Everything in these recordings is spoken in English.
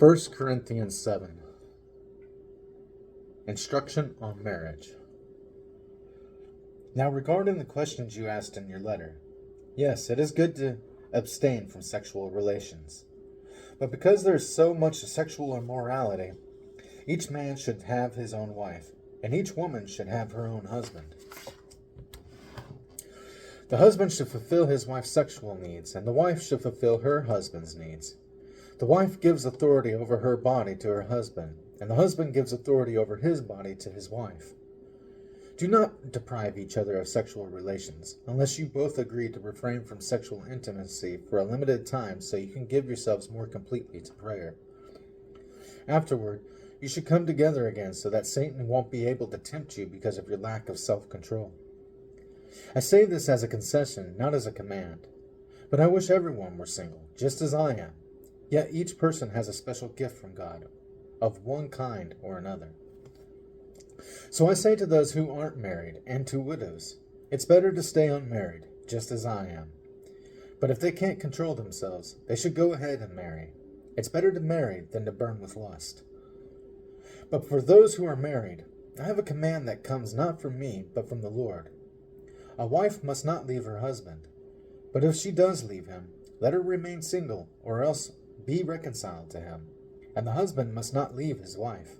1 Corinthians 7. Instruction on marriage. Now, regarding the questions you asked in your letter, yes, it is good to abstain from sexual relations. But because there is so much sexual immorality, each man should have his own wife, and each woman should have her own husband. The husband should fulfill his wife's sexual needs, and the wife should fulfill her husband's needs. The wife gives authority over her body to her husband, and the husband gives authority over his body to his wife. Do not deprive each other of sexual relations, unless you both agree to refrain from sexual intimacy for a limited time so you can give yourselves more completely to prayer. Afterward, you should come together again so that Satan won't be able to tempt you because of your lack of self-control. I say this as a concession, not as a command. But I wish everyone were single, just as I am. Yet each person has a special gift from God, of one kind or another. So I say to those who aren't married, and to widows, it's better to stay unmarried, just as I am. But if they can't control themselves, they should go ahead and marry. It's better to marry than to burn with lust. But for those who are married, I have a command that comes not from me, but from the Lord. A wife must not leave her husband. But if she does leave him, let her remain single, or else be reconciled to him. And the husband must not leave his wife.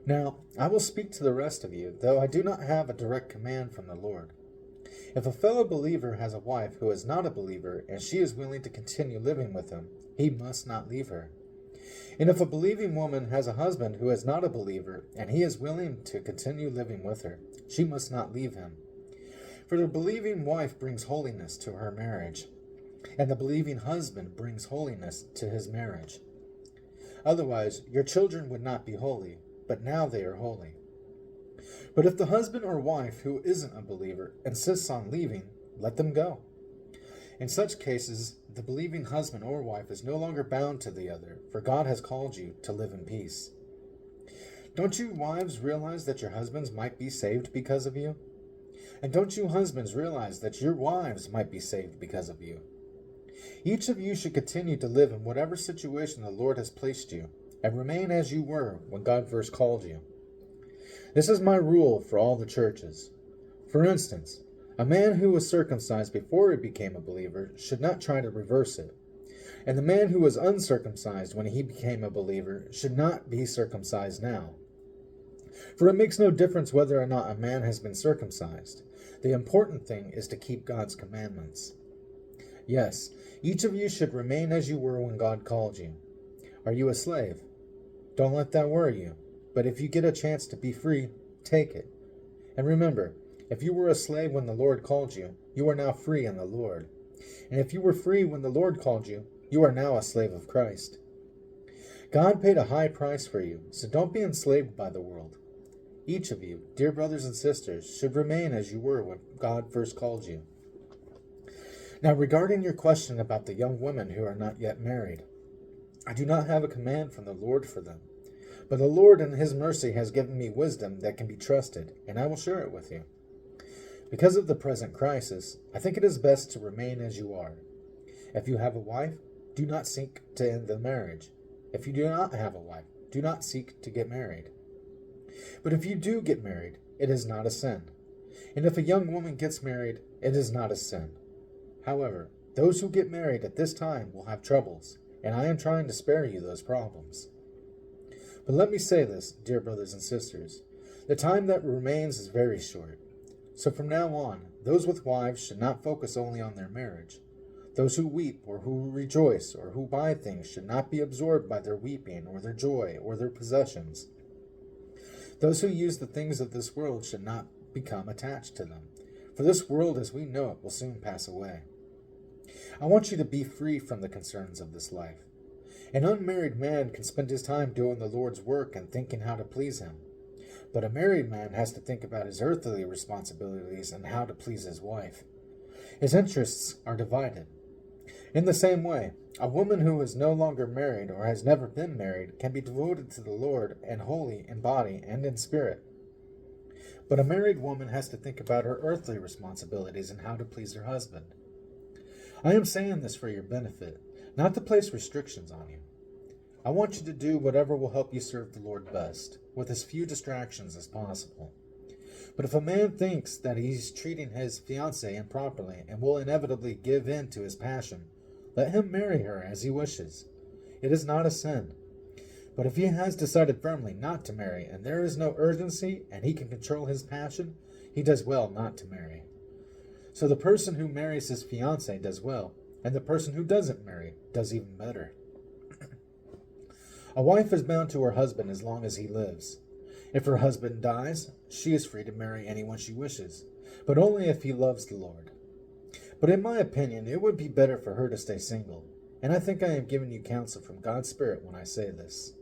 Now, I will speak to the rest of you, though I do not have a direct command from the Lord. If a fellow believer has a wife who is not a believer, and she is willing to continue living with him, he must not leave her. And if a believing woman has a husband who is not a believer, and he is willing to continue living with her, she must not leave him. For the believing wife brings holiness to her marriage, and the believing husband brings holiness to his marriage. Otherwise, your children would not be holy, but now they are holy. But if the husband or wife who isn't a believer insists on leaving, let them go. In such cases, the believing husband or wife is no longer bound to the other, for God has called you to live in peace. Don't you wives realize that your husbands might be saved because of you? And don't you husbands realize that your wives might be saved because of you? Each of you should continue to live in whatever situation the Lord has placed you, and remain as you were when God first called you. This is my rule for all the churches. For instance, a man who was circumcised before he became a believer should not try to reverse it. And the man who was uncircumcised when he became a believer should not be circumcised now. For it makes no difference whether or not a man has been circumcised. The important thing is to keep God's commandments. Yes, each of you should remain as you were when God called you. Are you a slave? Don't let that worry you. But if you get a chance to be free, take it. And remember, if you were a slave when the Lord called you, you are now free in the Lord. And if you were free when the Lord called you, you are now a slave of Christ. God paid a high price for you, so don't be enslaved by the world. Each of you, dear brothers and sisters, should remain as you were when God first called you. Now, regarding your question about the young women who are not yet married, I do not have a command from the Lord for them. But the Lord in His mercy has given me wisdom that can be trusted, and I will share it with you. Because of the present crisis, I think it is best to remain as you are. If you have a wife, do not seek to end the marriage. If you do not have a wife, do not seek to get married. But if you do get married, it is not a sin. And if a young woman gets married, it is not a sin. However, those who get married at this time will have troubles, and I am trying to spare you those problems. But let me say this, dear brothers and sisters, the time that remains is very short. So from now on, those with wives should not focus only on their marriage. Those who weep or who rejoice or who buy things should not be absorbed by their weeping or their joy or their possessions. Those who use the things of this world should not become attached to them, for this world as we know it will soon pass away. I want you to be free from the concerns of this life. An unmarried man can spend his time doing the Lord's work and thinking how to please Him. But a married man has to think about his earthly responsibilities and how to please his wife. His interests are divided. In the same way, a woman who is no longer married or has never been married can be devoted to the Lord and holy in body and in spirit. But a married woman has to think about her earthly responsibilities and how to please her husband. I am saying this for your benefit, not to place restrictions on you. I want you to do whatever will help you serve the Lord best, with as few distractions as possible. But if a man thinks that he's treating his fiancée improperly and will inevitably give in to his passion, let him marry her as he wishes. It is not a sin. But if he has decided firmly not to marry, and there is no urgency, and he can control his passion, he does well not to marry. So the person who marries his fiancée does well, and the person who doesn't marry does even better. A wife is bound to her husband as long as he lives. If her husband dies, she is free to marry anyone she wishes, but only if he loves the Lord. But in my opinion, it would be better for her to stay single, and I think I am giving you counsel from God's Spirit when I say this.